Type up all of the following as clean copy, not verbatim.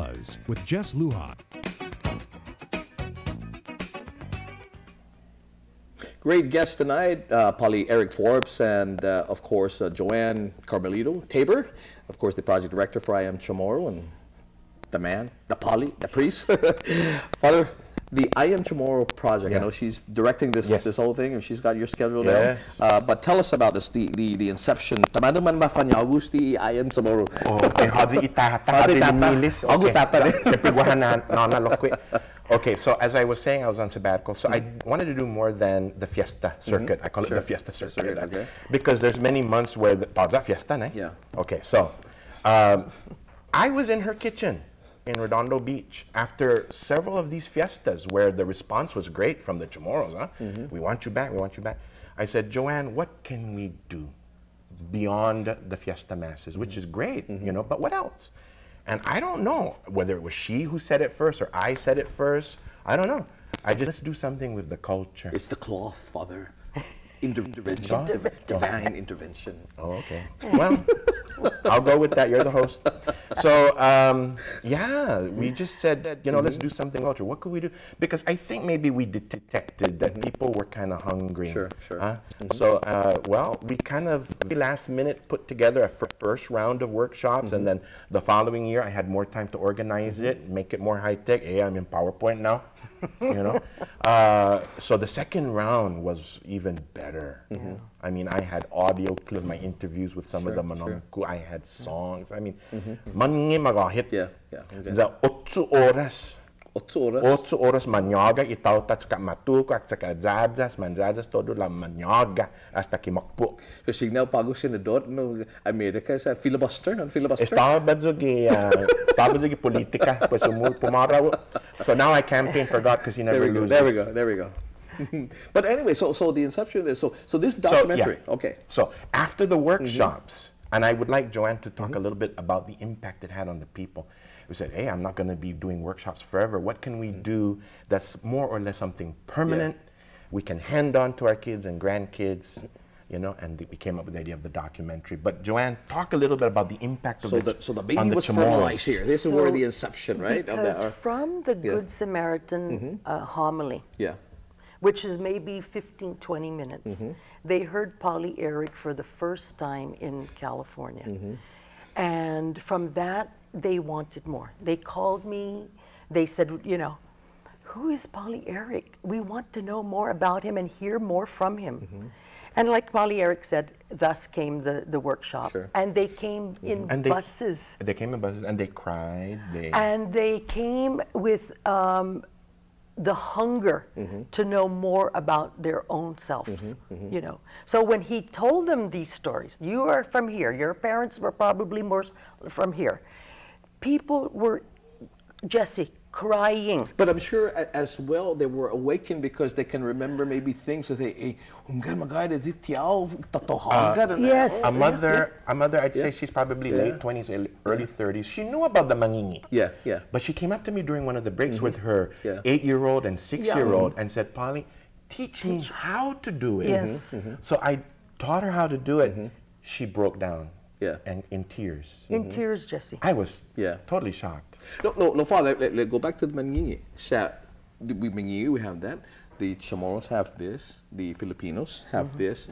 Buzz with Jess Lujan. Great guests tonight, Polly Eric Forbes and, of course, Joanne Carmelito Tabor, of course, the project director for I Am Chamorro, and the man, the Polly, the priest. Father, the I Am Chamorro project, I know she's directing this this whole thing, and she's got your schedule down. But tell us about this, the inception. Tamado man ba fanyagus the I Am Chamorro? Okay, so as I was saying, I was on sabbatical, so I wanted to do more than the fiesta circuit. I call it the fiesta circuit, because there's many months where the fiesta, né? Yeah. Okay, so I was in her kitchen in Redondo Beach after several of these fiestas where the response was great from the Chamorros, huh? We want you back, we want you back. I said, Joanne, what can we do beyond the fiesta masses, which is great, you know, but what else? And I don't know whether it was she who said it first or I said it first. I don't know. I just, let's do something with the culture. It's the cloth, Father. Intervention. Divine intervention. Oh, okay. Well, I'll go with that. You're the host. So, yeah, we just said that, you know, let's do something culture. What could we do? Because I think maybe we detected that people were kind of hungry. Sure. So, well, we kind of last minute put together a first round of workshops, and then the following year I had more time to organize it, make it more high tech. Hey, I'm in PowerPoint now, you know. So the second round was even better. I mean, I had audio clips of my interviews with some of the Manongku. I had songs. I mean, mangi magahit. The 8 oras. 8 oras manyaga itautat ka matuko at saka zadas manzadas todo la manyaga hasta kimakpo. So signal pago senador no America sa filibuster, no filibuster. Estaba badzogi politika pues pumaraw. So now I campaign for God because he never loses. There we go. But anyway, so the inception of this, so this documentary, okay. So after the workshops, and I would like Joanne to talk a little bit about the impact it had on the people. We said, hey, I'm not going to be doing workshops forever. What can we do that's more or less something permanent? We can hand on to our kids and grandkids, you know, and we came up with the idea of the documentary. But Joanne, talk a little bit about the impact of it. So the baby was formalized here. This is where the inception, right? Because from the Good Samaritan homily, which is maybe 15, 20 minutes. They heard Polly Eric for the first time in California. And from that, they wanted more. They called me, they said, you know, who is Polly Eric? We want to know more about him and hear more from him. And like Polly Eric said, thus came the workshop. And they came in buses. They came in buses and they cried. And they came with the hunger to know more about their own selves, you know. So when he told them these stories, you are from here, your parents were probably more from here, people were, Jesse, crying. But I'm sure as well they were awakened because they can remember maybe things as they, yes. A mother, I'd say she's probably late 20s, early 30s. She knew about the mangingi. But she came up to me during one of the breaks with her 8-year-old and 6-year-old and said, Polly, teach me how to do it. Yes. So I taught her how to do it. She broke down. And in tears. In tears, Jesse. I was totally shocked. No, Father, let's go back to the mangingi. We have that. The Chamorros have this. The Filipinos have this.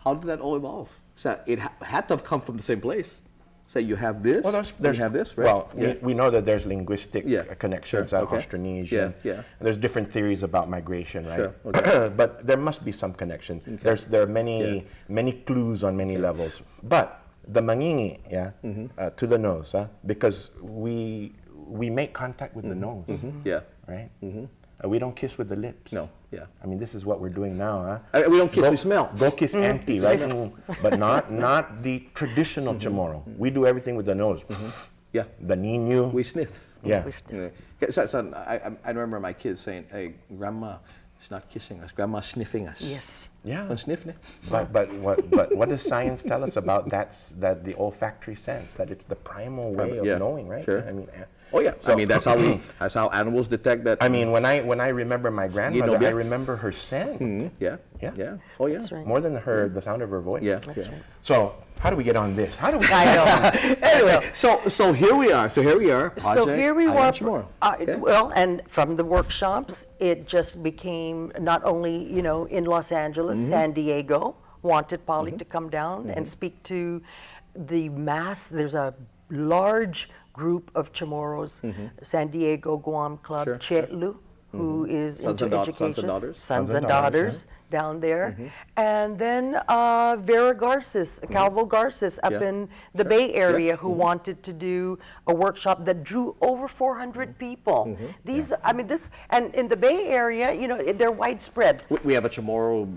How did that all evolve? So it had to have come from the same place. So you have this, you have this, right? Well, we know that there's linguistic connections, Austronesian. There's different theories about migration, right? But there must be some connection. There are many clues on many levels. But the mangingi, to the nose, because we make contact with the nose, right? We don't kiss with the lips. No, I mean, this is what we're doing now, we don't kiss, we smell. Go kiss auntie, right? But not the traditional Chamorro. We do everything with the nose. The niño. We sniff. We sniff. So, I remember my kids saying, hey, Grandma is not kissing us, Grandma's sniffing us. Yes. Sniffing. But what does science tell us about that the olfactory sense, that it's the primal way of knowing, right? I mean, so, I mean that's how animals detect that. I mean, when I remember my grandmother, I remember her scent. Oh yeah. That's right. More than the sound of her voice. That's right. So how do we get on this? How do we? I know. Anyway, so here we are. So here we are. So here we were. Okay. Well, and from the workshops, it just became not only, you know, in Los Angeles, San Diego wanted Polly to come down and speak to the mass. There's a large group of Chamorros, San Diego Guam Club, Chetlu, who is into education. Sons and daughters down there. And then Vera Garces, Calvo Garces up in the Bay Area who wanted to do a workshop that drew over 400 people. These, I mean, this, and in the Bay Area, you know, they're widespread. We have a Chamorro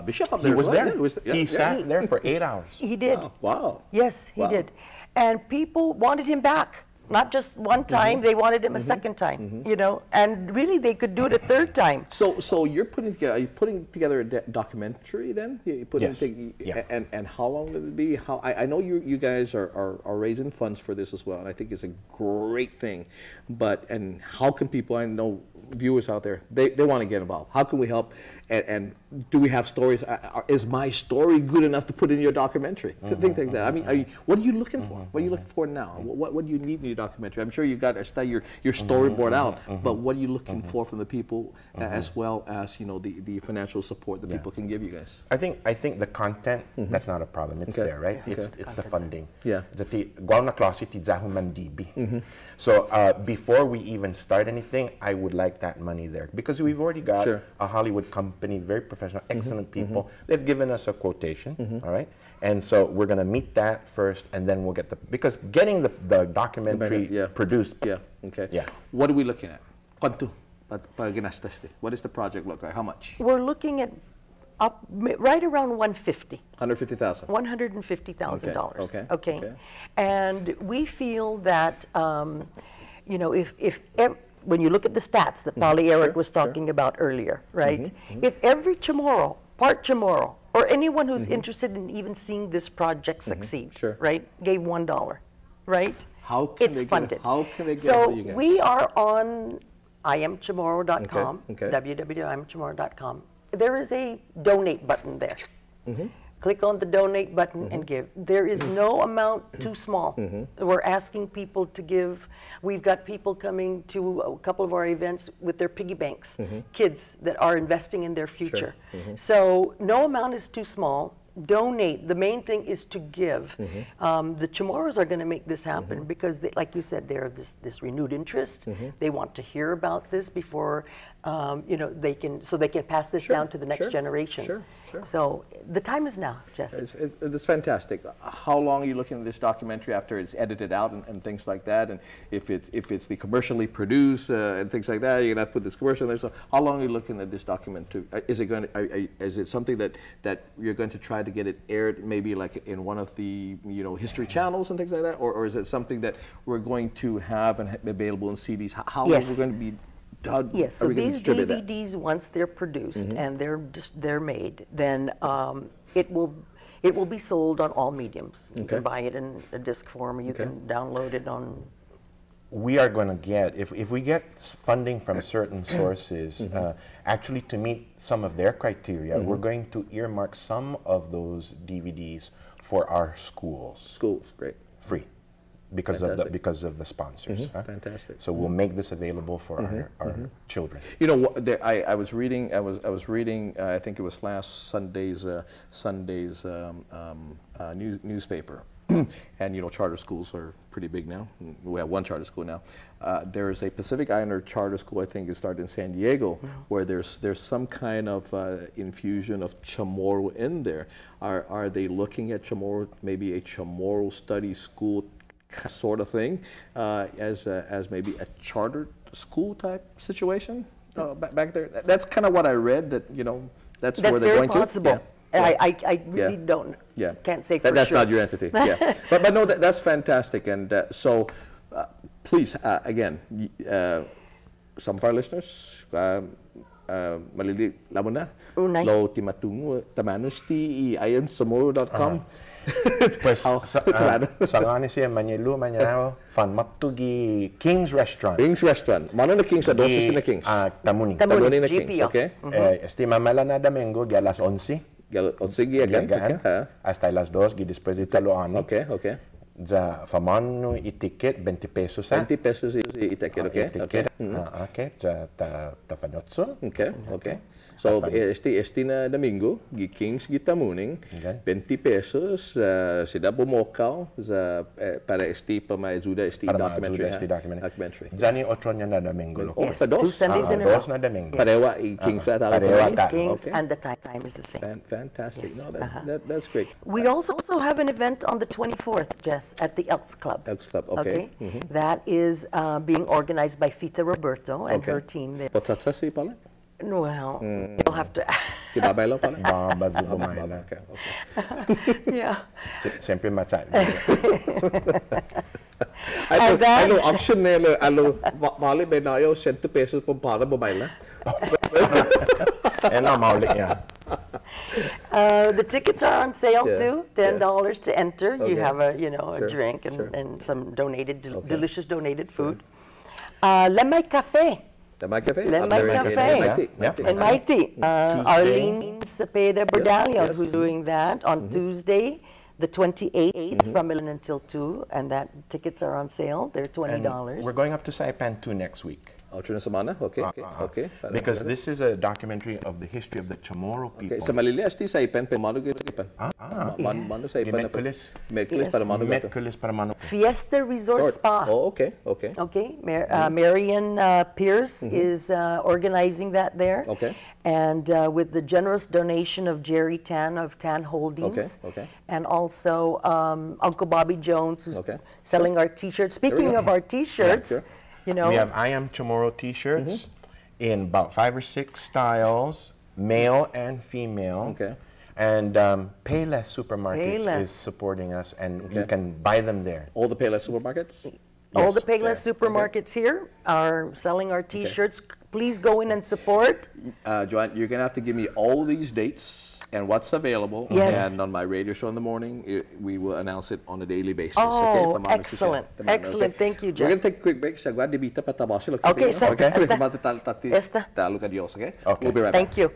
bishop up there. He was there. He sat there for 8 hours. He did. Wow. Yes, he did. And people wanted him back. Not just one time, they wanted him a second time, you know, and really they could do it a third time. So you're putting together, are you putting together a documentary then? You put Yes. And how long will it be? How I know you guys are raising funds for this as well, and I think it's a great thing. But, and how can people, I know viewers out there, they want to get involved. How can we help? And do we have stories? Is my story good enough to put in your documentary? Things like that. I mean, what are you looking for? What are you looking for now? What do you need in your documentary? I'm sure you've got your storyboard out, but what are you looking for from the people, as well as, you know, the financial support that people can give you guys? I think the content, that's not a problem. It's there, right? It's the funding. Yeah. So before we even start anything, I would like that money there, because we've already got a Hollywood company, very professional, excellent people. They've given us a quotation, all right? And so we're going to meet that first, and then we'll get because getting the documentary produced. Yeah, okay. Yeah. What are we looking at? What does the project look like? How much? We're looking at right around 150. 150,000. $150,000. Okay. And we feel that, you know, if when you look at the stats that Polly Eric was talking about earlier, right? If every Chamorro, part Chamorro, or anyone who's interested in even seeing this project succeed, right, gave $1, right? How can it's funded. How can they get so you guys? we are on IamChamorro.com, Okay. www.imchamorro.com. There is a donate button there. Click on the donate button and give. There is no amount too small. We're asking people to give. We've got people coming to a couple of our events with their piggy banks, kids that are investing in their future. So no amount is too small. Donate. The main thing is to give. The Chamorros are going to make this happen because, they, like you said, they have this renewed interest. They want to hear about this before, you know, they can pass this down to the next generation. So the time is now, Jess. It's fantastic. How long are you looking at this documentary after it's edited out and things like that? And if it's the commercially produced and things like that, you're gonna put this commercial there. So how long are you looking at this documentary? Is it going to? Is it something that you're going to try to get it aired maybe like in one of the, you know, history channels and things like that, or is it something that we're going to have and available in CDs? How long are we going to be? Yes, so these DVDs, once they're produced and they're made, then it will be sold on all mediums. You can buy it in a disc form, or you can download it on. We are going to get, if we get funding from certain sources, actually to meet some of their criteria, we're going to earmark some of those DVDs for our schools. Schools, great. Free. Because of the sponsors. Fantastic. So we'll make this available for our children. You know, I was reading. I think it was last Sunday's newspaper, and you know, charter schools are pretty big now. We have one charter school now. There is a Pacific Islander charter school. I think it started in San Diego, where there's some kind of infusion of Chamorro in there. Are they looking at Chamorro, maybe a Chamorro study school sort of thing, as maybe a charter school type situation back there? That's kind of what I read. That, you know, that's where they're going possible. to. I really don't. Can't say for that's sure. not your entity. But no, that's fantastic. And so, please, again, some of our listeners, malili labo na, lo timatungo tamanus ti IamChamorro.com. Pues sa ngani siya Manilu Manyanao fan matugi King's Restaurant. King's Restaurant. Mano na King's, dosis na King's. Tamuni na King's, okay? Estima mala na Domingo, alas 11. sige, again. Okay. Hasta las 2, y después de taloan. Okay. Ja famano i-ticket 20 pesos. 20 pesos i-ticket, okay. Okay, ja tafanotso. Okay. So, este na domingo, Kings Gita Morning, 20 pesos, sida bumokaw para pa may ajuda documentary. Jani otro niya na domingo. Yes, 2 Sundays in a row. Dos na domingo. Parewa Kings at Kings, and the time is the same. Fantastic. Yes. No, that's great. We also have an event on the 24th, Jess, at the Elks Club. Elks Club, okay. That is being organized by Fita Roberto and her team there. Potsatsa pala? Well, you'll have to ask. Kibabayla pala? Babayla. Okay. Yeah. Siyempre matay. Ano, option na yun, mali ba na yun, 100 pesos po para babayla? Mauli yan. The tickets are on sale too, $10 to enter. You have a drink and some delicious donated food. Lemay Cafe. Lemay Cafe? Lemay Cafe. In Mighty. Arlene Cepeda Bordalion, who's doing that on Tuesday, the 28th from 11 until 2, and that tickets are on sale. They're $20. And we're going up to Saipan 2 next week. Ocho na semana? Okay. Because this is a documentary of the history of the Chamorro people. Okay, sa Malili, asti sa Ipan, pero mano Ipan. Mano sa Ipan. Merkulis para mano. Merkulis para mano. Fiesta Resort Spa. Oh, okay. Okay, Marian Pierce is organizing that there. Okay. And with the generous donation of Jerry Tan of Tan Holdings. Okay. And also Uncle Bobby Jones, who's selling our T-shirts. Speaking of our T-shirts, we have I Am Chamorro T-shirts in about 5 or 6 styles, male and female. Okay. And Payless Supermarkets is supporting us, and you can buy them there. All the Payless Supermarkets? All the Payless Supermarkets here are selling our T-shirts. Please go in and support. Joanne, you're going to have to give me all these dates and what's available. Yes. And on my radio show in the morning, we will announce it on a daily basis. Oh, okay? Excellent. Excellent. Thank you, Jess. We're going to take a quick break. Okay? Okay. We'll be right back. We'll be right back. Thank you.